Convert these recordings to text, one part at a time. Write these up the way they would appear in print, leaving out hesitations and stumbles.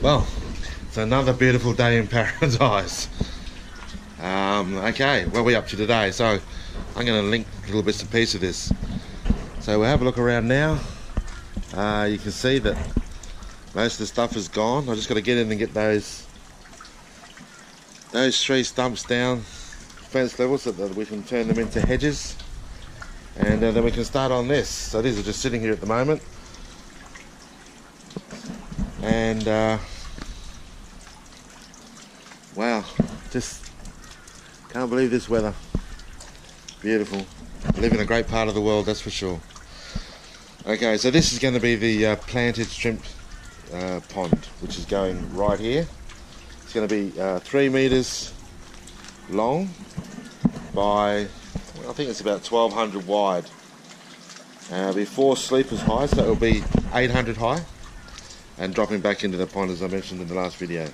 Well, it's another beautiful day in paradise. Okay, what are we up to today? So I'm going to link little bits and pieces of this. So we'll have a look around now. You can see that most of the stuff is gone. I just got to get in and get those 3 stumps down fence level so that we can turn them into hedges, and then we can start on this. So these are just sitting here at the moment, and wow, just can't believe this weather. Beautiful. Live in a great part of the world, that's for sure. Okay, so this is going to be the planted shrimp pond, which is going right here. It's going to be 3 meters long by, I think it's about 1200 wide. There'll be 4 sleepers high, so it'll be 800 high, and dropping back into the pond as I mentioned in the last video.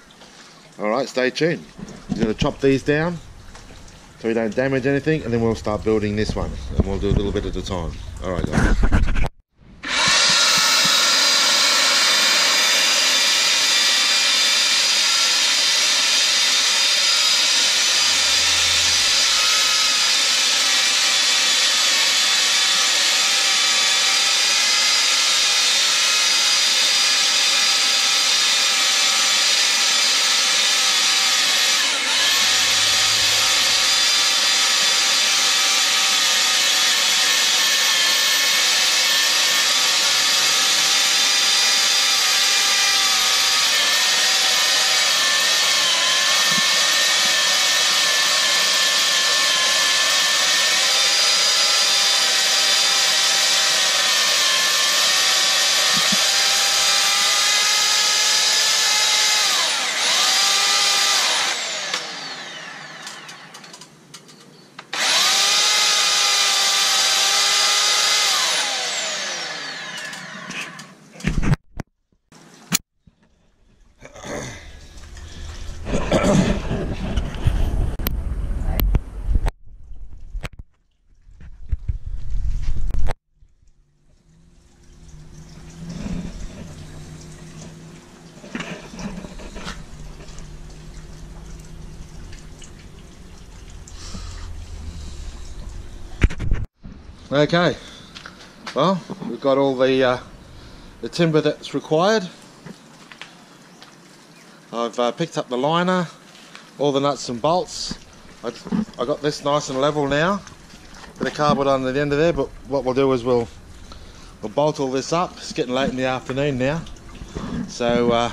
Alright, stay tuned. We're going to chop these down so we don't damage anything, and then we'll start building this one, and we'll do a little bit at a time. Alright guys. Okay, well, we've got all the timber that's required. I've picked up the liner, all the nuts and bolts. I got this nice and level now. Bit of cardboard on the end of there, but what we'll do is we'll bolt all this up. It's getting late in the afternoon now, so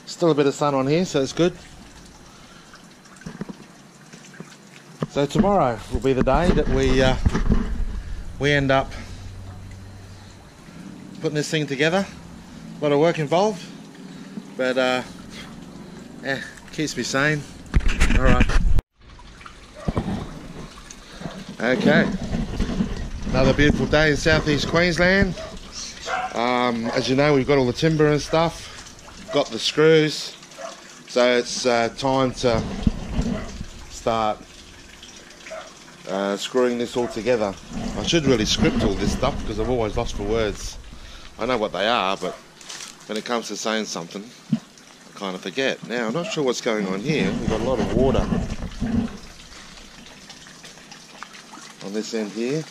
still a bit of sun on here, so it's good. So tomorrow will be the day that we end up putting this thing together. A lot of work involved, but keeps me sane. All right. Okay. Another beautiful day in southeast Queensland. As you know, we've got all the timber and stuff. Got the screws, so it's time to start screwing this all together. I should really script all this stuff because I've always lost for words. I know what they are, but when it comes to saying something, I kind of forget. Now, I'm not sure what's going on here. We've got a lot of water on this end here.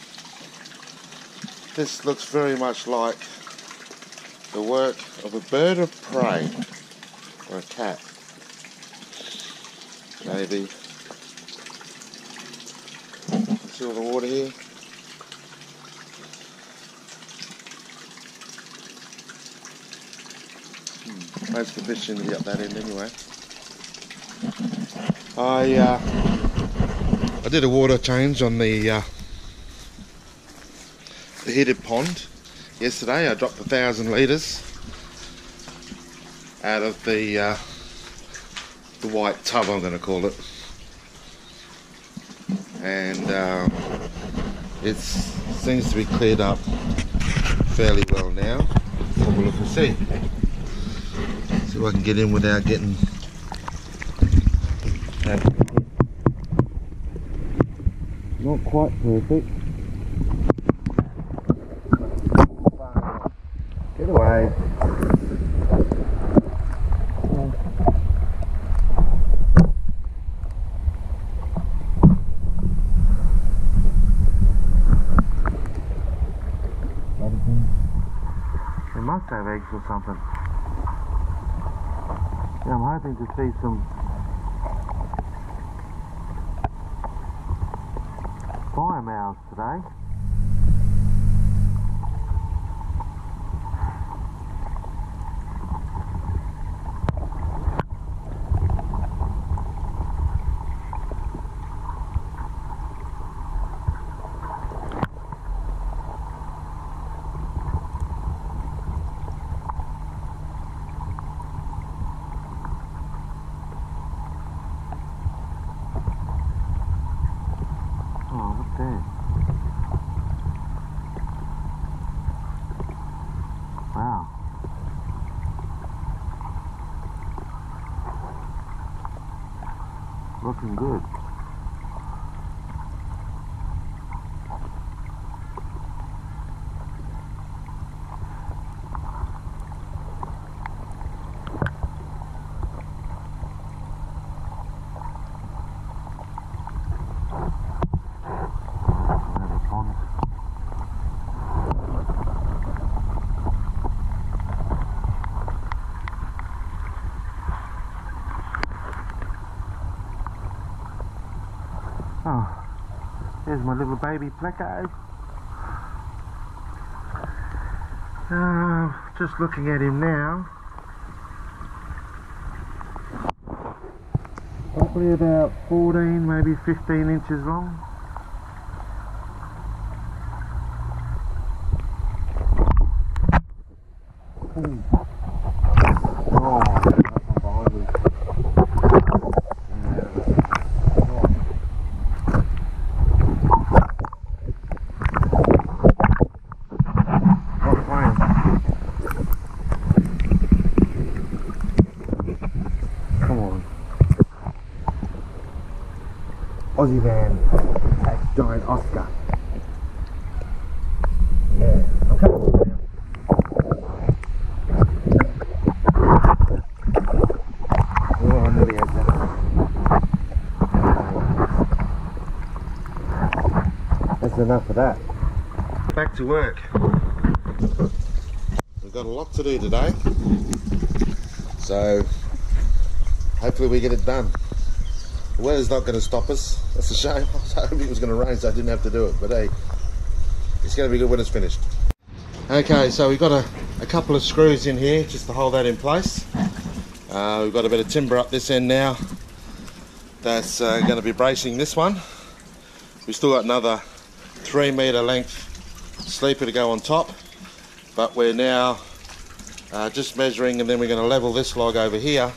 This looks very much like the work of a bird of prey or a cat, maybe. See all the water here? Most of the fish seem to be up that end anyway. I did a water change on the heated pond yesterday. I dropped 1,000 litres out of the white tub, I'm going to call it, and it seems to be cleared up fairly well now. Let's have a look and see. See if I can get in without getting not quite perfect. Get away. have eggs or something. Yeah, I'm hoping to see some fire mouths today. Wow. Looking good. Oh, there's my little baby pleco. Just looking at him now. Probably about 14, maybe 15 inches long. Aussie van, that's giant Oscar. Yeah, I'm coming now. Oh, I nearly had that. That's enough of that. Back to work. We've got a lot to do today, so hopefully we get it done. The weather's not going to stop us. That's a shame. I was hoping it was going to rain so I didn't have to do it, but hey, it's going to be good when it's finished. Okay, so we've got a couple of screws in here just to hold that in place. We've got a bit of timber up this end now that's going to be bracing this one. We've still got another 3 metre length sleeper to go on top, but we're now just measuring, and then we're going to level this log over here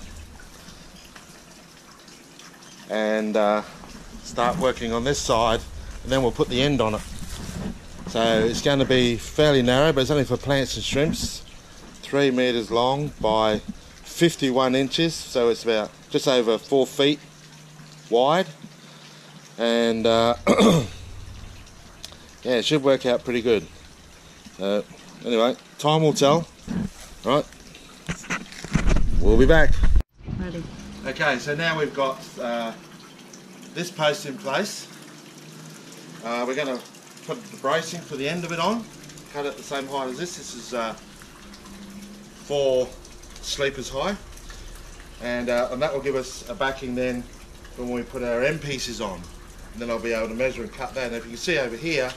and start working on this side, and then we'll put the end on it. So it's going to be fairly narrow, but it's only for plants and shrimps. 3 metres long by 51 inches, so it's about just over 4 feet wide, and yeah, it should work out pretty good. Anyway, time will tell. Right, we'll be back. Ready. Okay, so now we've got this post in place. We're going to put the bracing for the end of it on, cut it the same height as this. This is 4 sleepers high, and that will give us a backing then when we put our end pieces on, and then I'll be able to measure and cut that. And if you can see over here,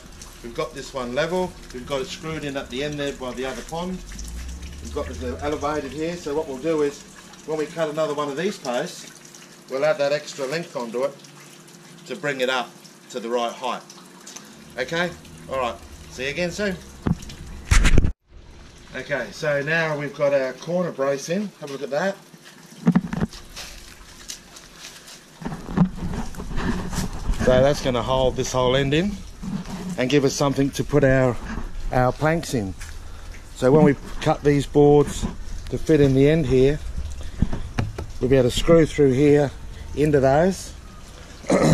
we've got this one level, we've got it screwed in at the end there by the other pond, we've got this elevated here. So what we'll do is, when we cut another one of these posts, we'll add that extra length onto it to bring it up to the right height. Okay, alright, see you again soon. Okay, so now we've got our corner brace in. Have a look at that. So that's going to hold this whole end in and give us something to put our planks in. So when we cut these boards to fit in the end here, we'll be able to screw through here into those.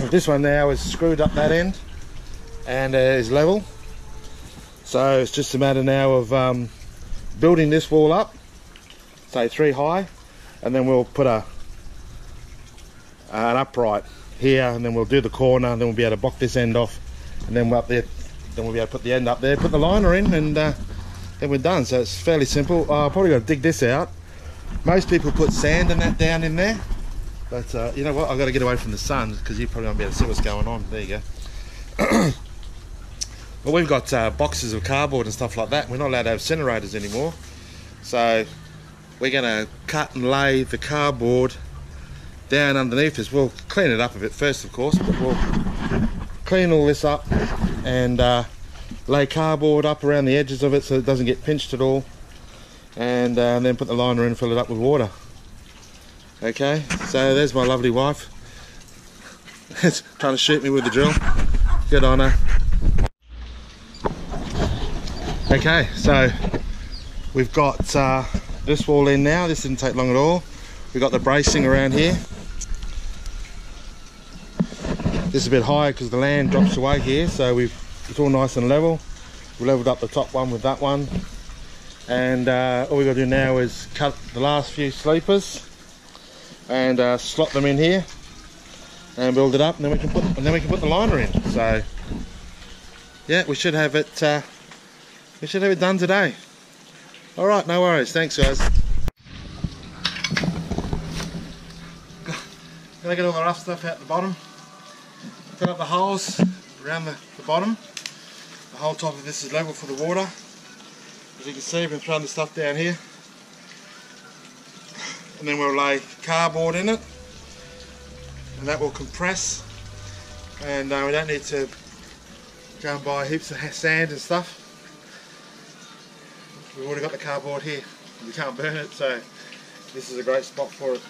This one now is screwed up that end and is level. So it's just a matter now of building this wall up, say 3 high, and then we'll put an upright here, and then we'll do the corner, and then we'll be able to block this end off, and then we're up there, then we'll be able to put the end up there, put the liner in, and then we're done. So it's fairly simple. I'll probably got to dig this out. Most people put sand and that down in there, but you know what, I've got to get away from the sun because you probably won't be able to see what's going on. There you go. But we've got boxes of cardboard and stuff like that. We're not allowed to have incinerators anymore, so we're going to cut and lay the cardboard down underneath this. We'll clean it up a bit first, of course, but we'll clean all this up and lay cardboard up around the edges of it so it doesn't get pinched at all, and then put the liner in and fill it up with water. Okay, so there's my lovely wife. It's trying to shoot me with the drill. Good on her. Okay, so we've got this wall in now. This didn't take long at all. We've got the bracing around here. This is a bit higher because the land drops away here, so it's all nice and level. We leveled up the top one with that one, and all we've got to do now is cut the last few sleepers and slot them in here and build it up, and then we can put the liner in. So yeah, we should have it done today. All right, no worries. Thanks, guys. Gonna get all the rough stuff out the bottom. Fill up the holes around the bottom. The whole top of this is level for the water. As you can see, I've been throwing the stuff down here. And then we'll lay cardboard in it, and that will compress. And we don't need to go and buy heaps of sand and stuff. We've already got the cardboard here. We can't burn it, so this is a great spot for it.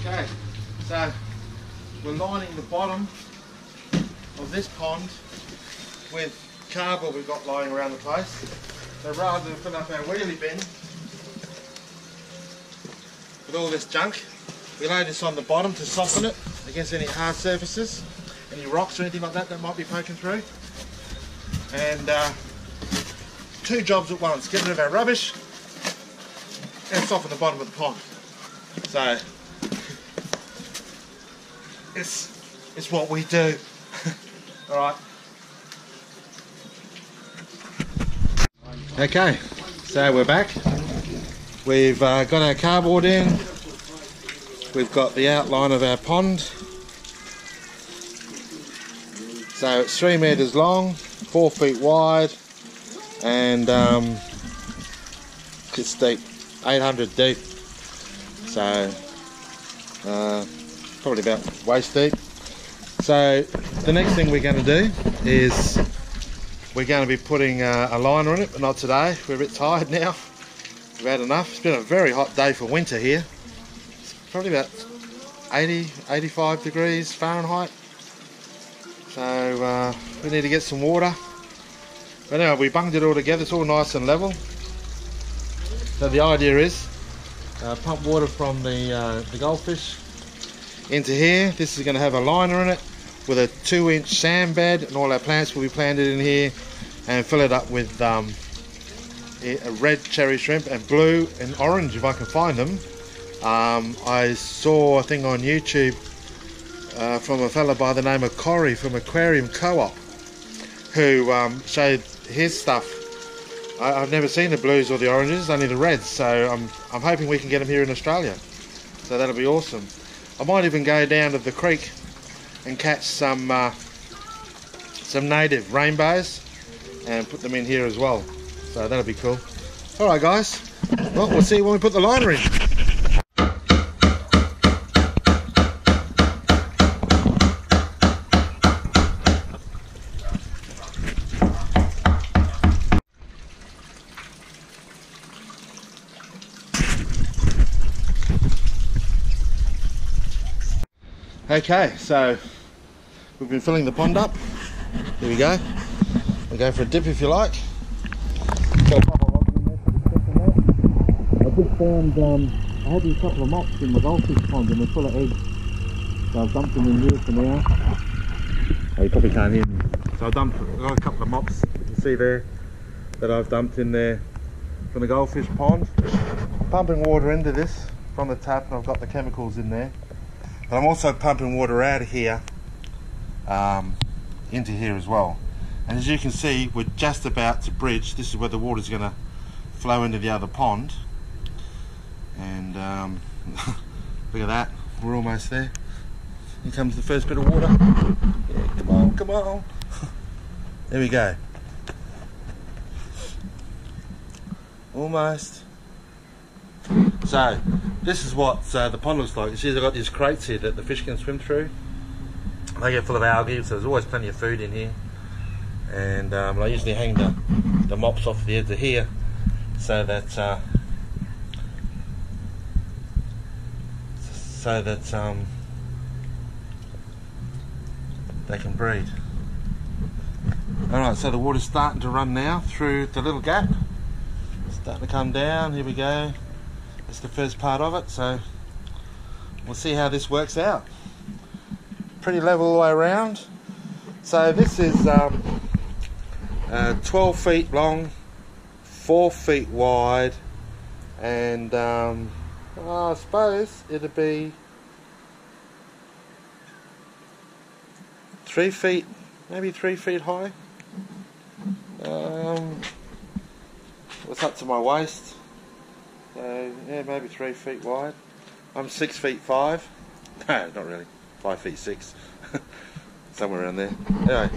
Okay, so we're lining the bottom of this pond with cardboard we've got lying around the place. So rather than fill up our wheelie bin with all this junk, we lay this on the bottom to soften it against any hard surfaces, any rocks or anything like that that might be poking through. And two jobs at once: get rid of our rubbish and soften the bottom of the pond. So it's what we do. All right. Okay, so we're back. We've got our cardboard in. We've got the outline of our pond. So it's 3 meters long, 4 feet wide, and it's deep, 800 deep. So probably about waist deep. So the next thing we're going to do is we're going to be putting a liner on it, but not today. We're a bit tired now. We've had enough. It's been a very hot day for winter here. It's probably about 80, 85 degrees Fahrenheit. So we need to get some water. But anyway, we bunged it all together. It's all nice and level. So the idea is pump water from the goldfish into here. This is going to have a liner in it with a 2-inch sand bed, and all our plants will be planted in here, and fill it up with a red cherry shrimp and blue and orange if I can find them. I saw a thing on YouTube from a fella by the name of Corey from Aquarium Co-op, who showed his stuff. I've never seen the blues or the oranges, only the reds, so I'm hoping we can get them here in Australia. So that'll be awesome. I might even go down to the creek and catch some native rainbows and put them in here as well. So that'll be cool. Alright guys, well, we'll see you when we put the liner in. Okay, so we've been filling the pond up. Here we go. We'll go for a dip if you like. Got a couple of logs in there for the stick in there. I just found, I had these couple of mops in my goldfish pond and they're full of eggs. So I've dumped them in here for now. Oh, you probably can't hear me. So I've got a couple of mops, you can see there, that I've dumped in there from the goldfish pond. I'm pumping water into this from the tap and I've got the chemicals in there. But I'm also pumping water out of here into here as well. And as you can see, we're just about to bridge. This is where the water's going to flow into the other pond. And look at that, we're almost there. Here comes the first bit of water. Yeah, come on, come on. There we go. Almost. So, this is what the pond looks like. You see, they've got these crates here that the fish can swim through. They get full of algae, so there's always plenty of food in here. And I usually hang the mops off the edge of here so that they can breed. Alright, so the water's starting to run now through the little gap. It's starting to come down, here we go. That's the first part of it, so we'll see how this works out. Pretty level all the way around. So this is 12 feet long, 4 feet wide, and I suppose it'll be 3 feet, maybe 3 feet high. It's up to my waist, so yeah, maybe 3 feet wide. I'm 6 feet 5. No, not really. 5 feet 6. Somewhere around there. Anyway,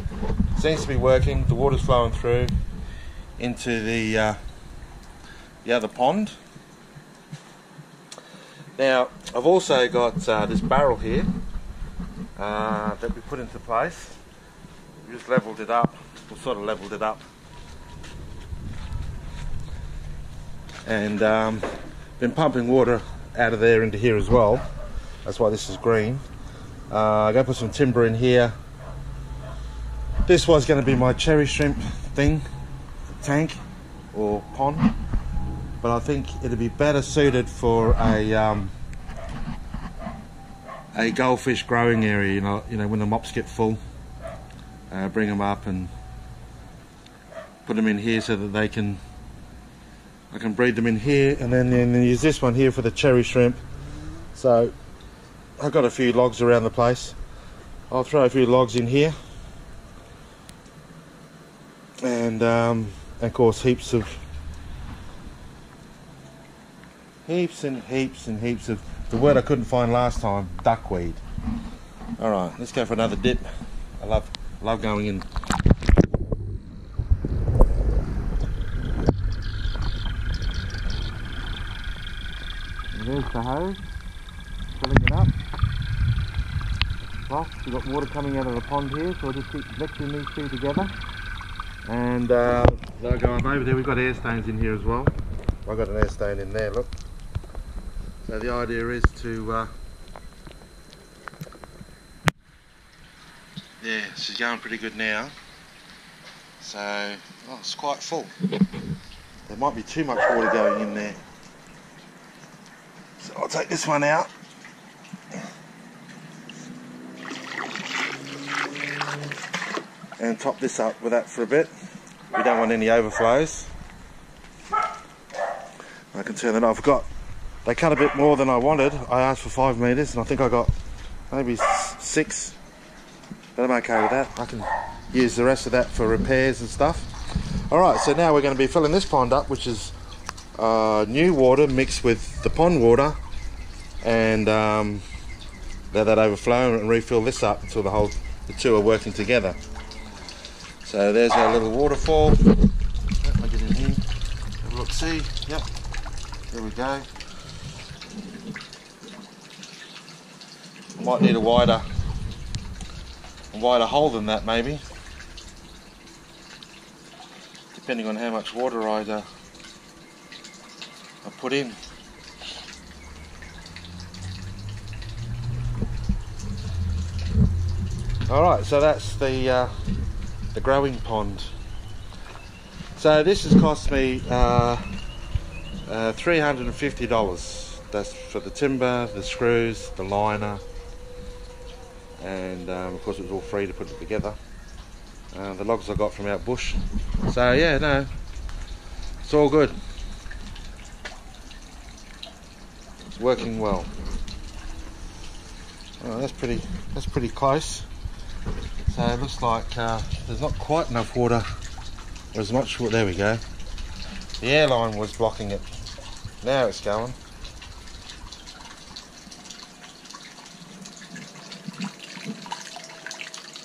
seems to be working. The water's flowing through into the other pond. Now, I've also got this barrel here that we put into place. We just levelled it up, or sort of levelled it up, and been pumping water out of there into here as well. That's why this is green. I'm going to put some timber in here. This was going to be my cherry shrimp thing, tank or pond, but I think it'd be better suited for a goldfish growing area. You know when the mops get full, bring them up and put them in here so that I can breed them in here, and then use this one here for the cherry shrimp. So I've got a few logs around the place. I'll throw a few logs in here, and of course heaps and heaps of the word I couldn't find last time, duckweed. Alright, let's go for another dip. I love going in. And there's the hose, filling it up. Plus, we've got water coming out of the pond here, so I'll just keep mixing these two together. And they'll go up over there. We've got air stains in here as well. I've got an air stain in there, look. So the idea is to yeah, she's going pretty good now. So it's quite full. There might be too much water going in there. So I'll take this one out. And top this up with that for a bit. We don't want any overflows. I can turn it off. They cut a bit more than I wanted. I asked for 5 metres and I think I got maybe 6. But I'm okay with that. I can use the rest of that for repairs and stuff. Alright, so now we're going to be filling this pond up, which is new water mixed with the pond water, and let that overflow and refill this up until the two are working together. So there's our little waterfall. I'll get in here. Have a look, see? Yep. There we go. Might need a wider hole than that, maybe. Depending on how much water I put in. Alright, so that's the growing pond. So this has cost me $350 That's for the timber, the screws, the liner, and of course it was all free to put it together. The logs I got from out bush. So yeah, no, it's all good. It's working well. Oh, that's pretty close. So it looks like there's not quite enough water, or as much water. There we go. The airline was blocking it. Now it's going.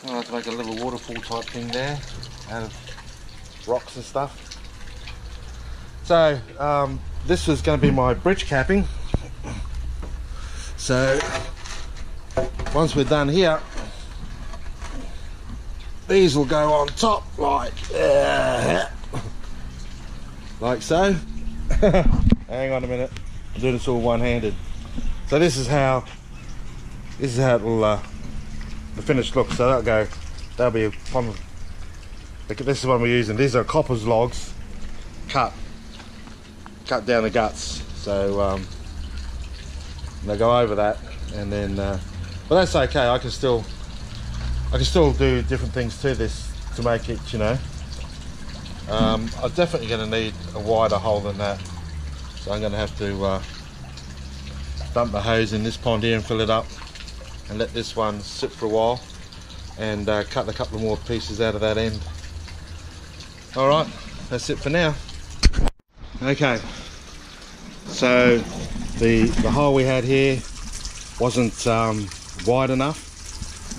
I like to make a little waterfall type thing there out of rocks and stuff. So this was going to be my bridge capping. So once we're done here, these will go on top like so. Hang on a minute, I'm doing this all one-handed. So this is how it'll the finished look. So that'll be on. This is what we're using. These are coppers logs, cut down the guts. So they go over that, and then but that's okay. I can still do different things to this to make it, you know. I'm definitely going to need a wider hole than that, so I'm going to have to dump the hose in this pond here and fill it up, and let this one sit for a while, and cut a couple of more pieces out of that end. Alright, that's it for now. Okay, so the hole we had here wasn't wide enough,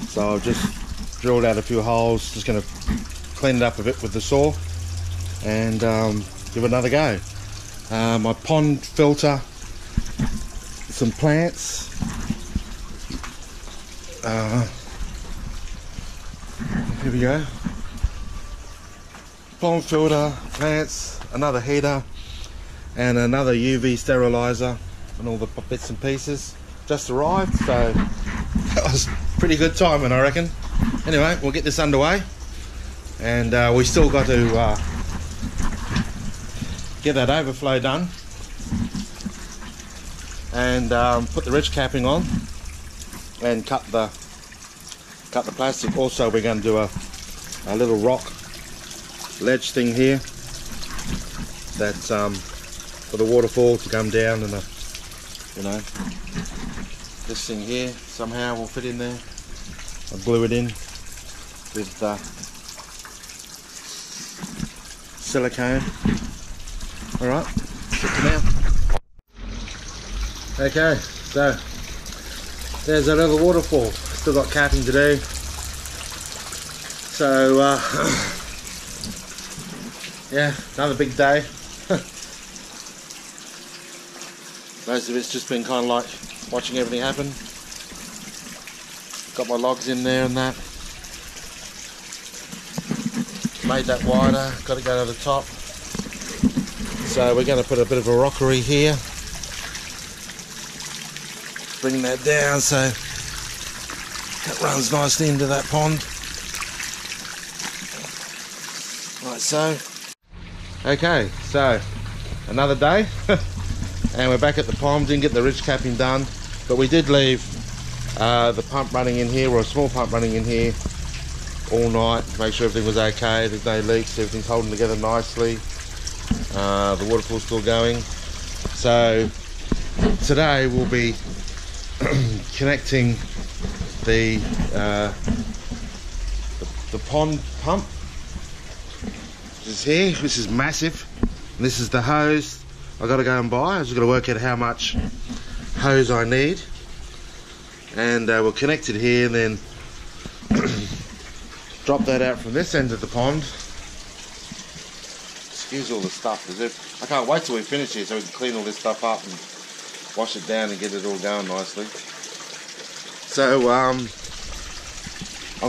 so I've just drilled out a few holes. Just going to clean it up a bit with the saw and give it another go. My pond filter, some plants, here we go, pond filter, plants, another heater, and another UV sterilizer, and all the bits and pieces just arrived. So that was pretty good timing, I reckon. Anyway, we'll get this underway, and we still got to get that overflow done and put the ridge capping on and cut the plastic. Also, we're going to do a little rock ledge thing here that's for the waterfall to come down, and you know, this thing here somehow will fit in there. I'll glue it in with silicone. Alright, that's it for now. Okay, so there's a little waterfall. Still got capping to do. So yeah, another big day. Most of it's just been kind of like watching everything happen. Got my logs in there and that. Made that wider, got to go to the top. So we're going to put a bit of a rockery here. Bring that down so that runs nicely into that pond. Like so. Okay, so another day. And we're back at the pond. Didn't get the ridge capping done, but we did leave the pump running in here, or a small pump running in here, all night to make sure everything was okay. There's no leaks, everything's holding together nicely. The waterfall's still going. So today we'll be connecting the pond pump, which is here. This is massive. And this is the hose I got to go and buy. I just got to work out how much hose I need, and we'll connect it here, and then drop that out from this end of the pond. Excuse all the stuff. I can't wait till we finish here so we can clean all this stuff up and wash it down and get it all going nicely. So I'm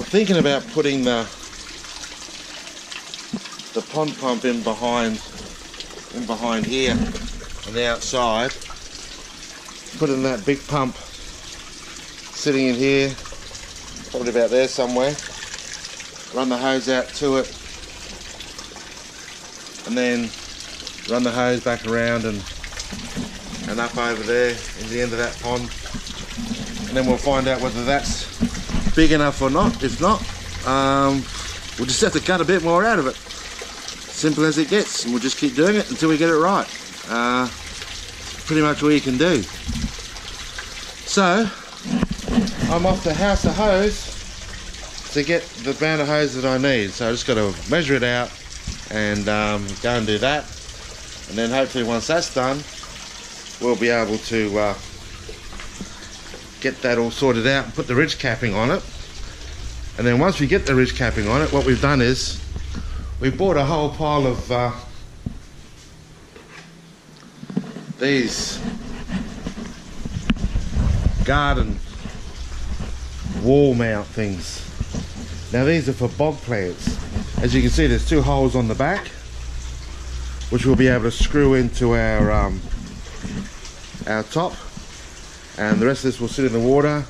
thinking about putting the pond pump in behind here on the outside, putting that big pump sitting in here, probably about there somewhere, run the hose out to it, and then run the hose back around and and up over there in the end of that pond, and then we'll find out whether that's big enough or not. If not, we'll just have to cut a bit more out of it. Simple as it gets, and we'll just keep doing it until we get it right. Pretty much all you can do. So I'm off to House of Hose to get the brand of hose that I need. So I just got to measure it out and go and do that, and then hopefully once that's done, we'll be able to get that all sorted out and put the ridge capping on it. And then once we get the ridge capping on it, what we've done is we bought a whole pile of these garden wall mount things. Now these are for bog plants. As you can see, there's 2 holes on the back, which we'll be able to screw into our top, and the rest of this will sit in the water.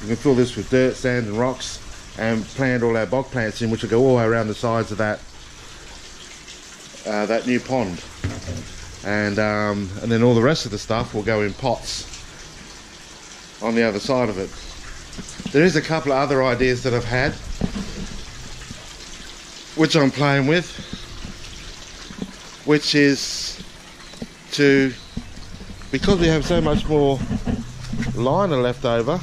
You can fill this with dirt, sand and rocks, and plant all our bog plants in, which will go all the way around the sides of that new pond. And then all the rest of the stuff will go in pots on the other side of it. There is a couple of other ideas that I've had, which I'm playing with, which is to, because we have so much more liner left over,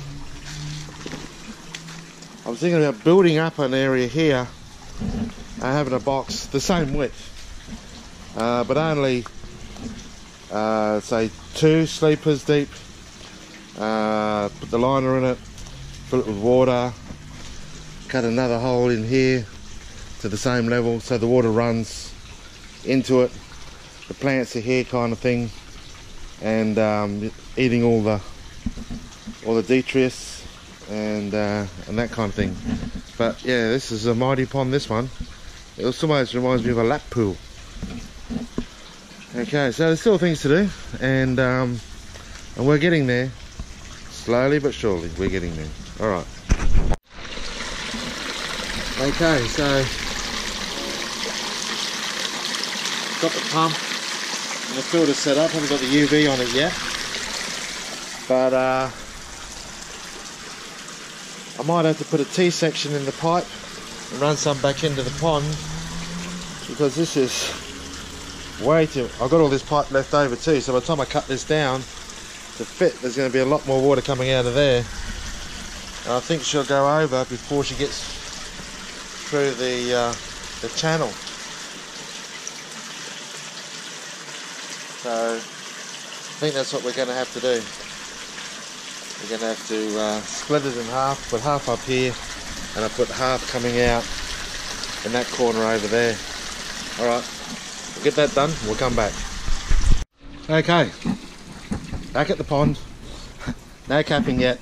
I was thinking about building up an area here and having a box the same width, but only say 2 sleepers deep. Put the liner in it, fill it with water, cut another hole in here to the same level so the water runs into it. The plants are here, kind of thing, and eating all the detritus and that kind of thing. But yeah, this is a mighty pond, this one. It also reminds me of a lap pool. Okay, so there's still things to do, and we're getting there. Slowly but surely, we're getting there. Alright. Okay, so got the pump and the filter set up. Haven't got the UV on it yet, but I might have to put a T-section in the pipe and run some back into the pond, because this is way too... I've got all this pipe left over too, so by the time I cut this down to fit, there's going to be a lot more water coming out of there, and I think she'll go over before she gets through the channel. So I think that's what we're going to have to do. We're going to have to split it in half, put half up here, and I put half coming out in that corner over there. Alright, we'll get that done, we'll come back. Okay, back at the pond. No capping yet.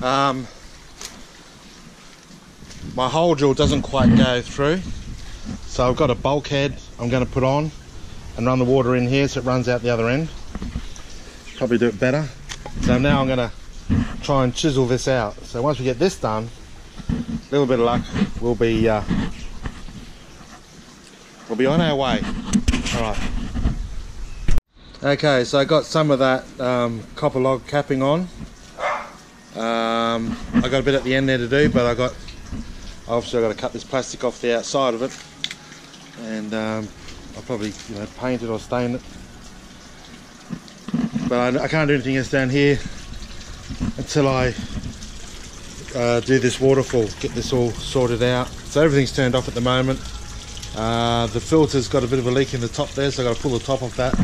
My hole drill doesn't quite go through, so I've got a bulkhead I'm going to put on and run the water in here so it runs out the other end. Probably do it better. So now I'm going to try and chisel this out. So once we get this done, a little bit of luck, we'll be on our way. Alright. Okay, so I got some of that copper log capping on. I got a bit at the end there to do, but obviously I've got to cut this plastic off the outside of it, and I'll probably paint it or stain it. But I can't do anything else down here until I do this waterfall, get this all sorted out. So everything's turned off at the moment. The filter's got a bit of a leak in the top there, so I've got to pull the top off that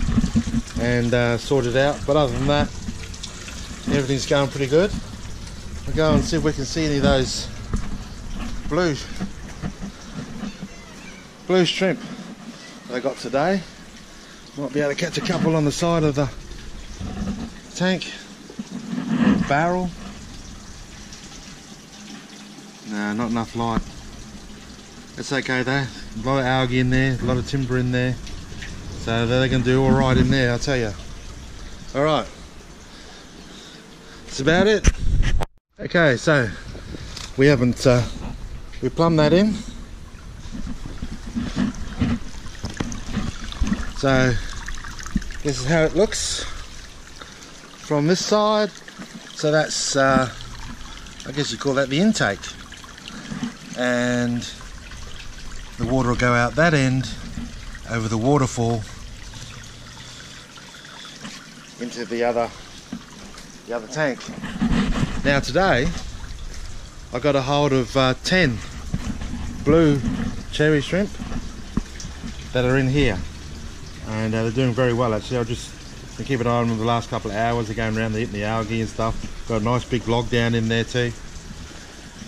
and sort it out. But other than that, everything's going pretty good. We'll go and see if we can see any of those blue shrimp that I got today. Might be able to catch a couple on the side of the tank, barrel. No, not enough light. It's okay though. A lot of algae in there, a lot of timber in there, so they're going to do all right in there, I'll tell you. All right, that's about it. Okay, so we haven't we plumbed that in. So this is how it looks. from this side. So that's, I guess you call that the intake. And the water will go out that end over the waterfall into the other tank. Now today I got a hold of 10 blue cherry shrimp that are in here, and they're doing very well actually. I've just been keeping an eye on them the last couple of hours. They're going around, they're eating the algae and stuff. Got a nice big log down in there too.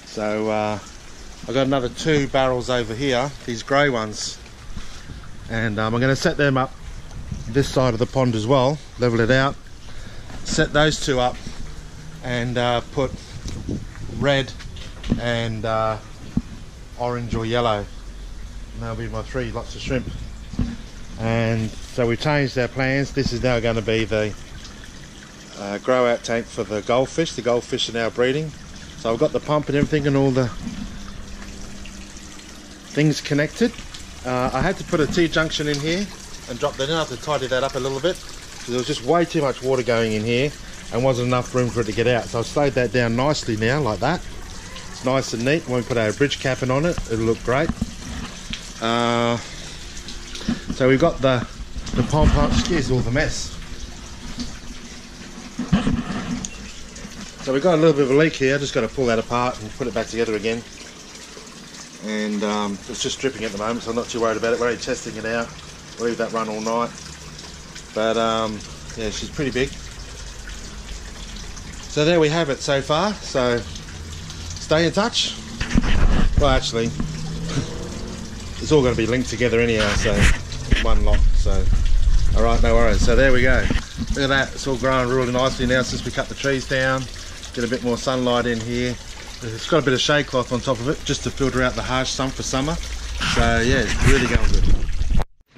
So I've got another 2 barrels over here, these grey ones, and I'm going to set them up this side of the pond as well, level it out, set those 2 up, and put red and orange or yellow, and that'll be my 3 lots of shrimp. And so we changed our plans. This is now going to be the grow out tank for the goldfish. The goldfish are now breeding, so I've got the pump and everything and all the things connected. I had to put a T-junction in here and drop that in. I have to tidy that up a little bit because there was just way too much water going in here and wasn't enough room for it to get out. So I've slowed that down nicely now, like that. It's nice and neat. When we put our bridge capping on it, it'll look great. So we've got the pump, excuse all the mess. So we've got a little bit of a leak here. I just got to pull that apart and put it back together again. And it's just dripping at the moment, so I'm not too worried about it. We're only testing it out. We'll leave that run all night. But yeah, she's pretty big. So there we have it so far. So stay in touch. Well, actually, it's all going to be linked together anyhow, so one lot. So alright, no worries. So there we go. Look at that, it's all growing really nicely now since we cut the trees down. Get a bit more sunlight in here. It's got a bit of shade cloth on top of it just to filter out the harsh sun for summer. So yeah, it's really going good.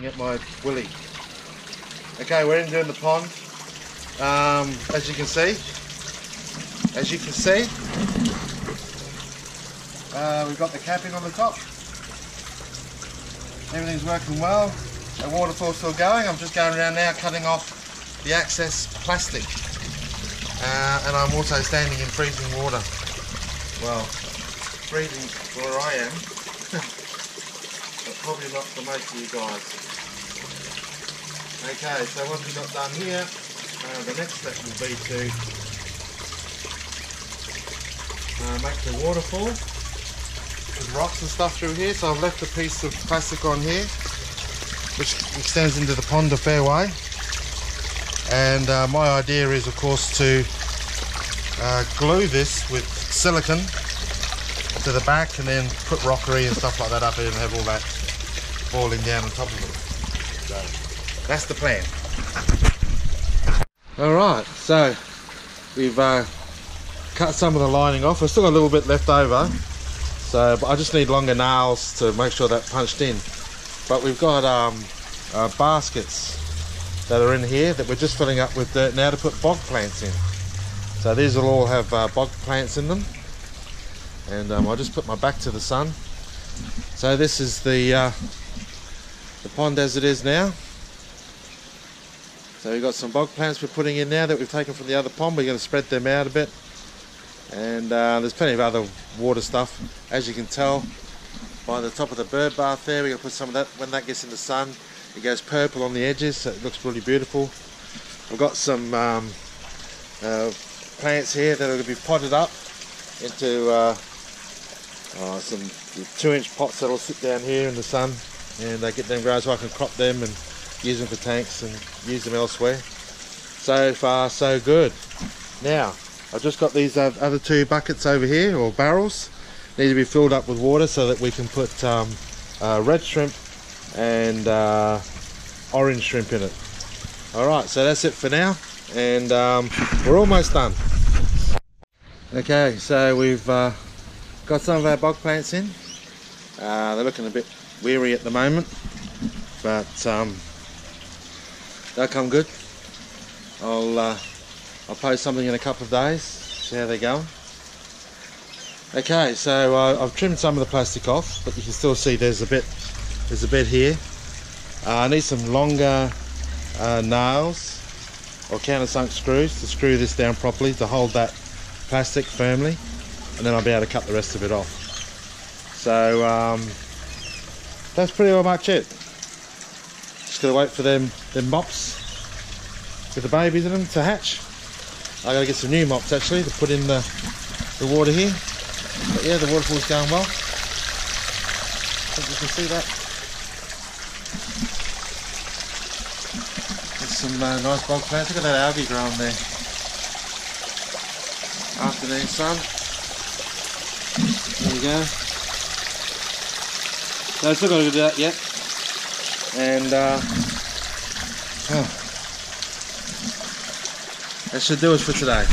Get my willy. Okay, we're in doing the pond. As you can see, we've got the capping on the top. Everything's working well. The waterfall's still going. I'm just going around now cutting off the excess plastic. And I'm also standing in freezing water. Well, freezing where I am, but probably not for most of you guys. Okay, so once we've got done here, the next step will be to make the waterfall with rocks and stuff through here. So I've left a piece of plastic on here which extends into the pond a fair way, and my idea is of course to glue this with silicone to the back and then put rockery and stuff like that up here and have all that falling down on top of it. So that's the plan. Alright, so we've cut some of the lining off. I've still got a little bit left over, so but I just need longer nails to make sure that punched in. But we've got baskets that are in here that we're just filling up with dirt now to put bog plants in. So these will all have bog plants in them, and I'll just put my back to the sun. So this is the pond as it is now. So we've got some bog plants we're putting in now that we've taken from the other pond. We're going to spread them out a bit, and there's plenty of other water stuff. As you can tell by the top of the bird bath there, we're going to put some of that. When that gets in the sun, it goes purple on the edges, so it looks really beautiful. We've got some plants here that are going to be potted up into some 2-inch pots that'll sit down here in the sun, and get them grown so I can crop them and use them for tanks and use them elsewhere. So far so good. Now I've just got these other 2 buckets over here, or barrels, need to be filled up with water so that we can put red shrimp and orange shrimp in it. Alright, so that's it for now, and we're almost done. Okay, so we've got some of our bog plants in. They're looking a bit weary at the moment, but they'll come good. I'll post something in a couple of days, see how they're going. Okay, so I've trimmed some of the plastic off, but you can still see there's a bit here. I need some longer nails or countersunk screws to screw this down properly to hold that plastic firmly, and then I'll be able to cut the rest of it off. So that's pretty much it. Just gotta wait for them mops with the babies in them to hatch. I gotta get some new mops actually to put in the water here. But yeah, the waterfall's going well. I think you can see that. There's some nice bog plants. Look at that algae growing there. Afternoon sun. There you go. So I've still got to do that yet. And that should do us for today.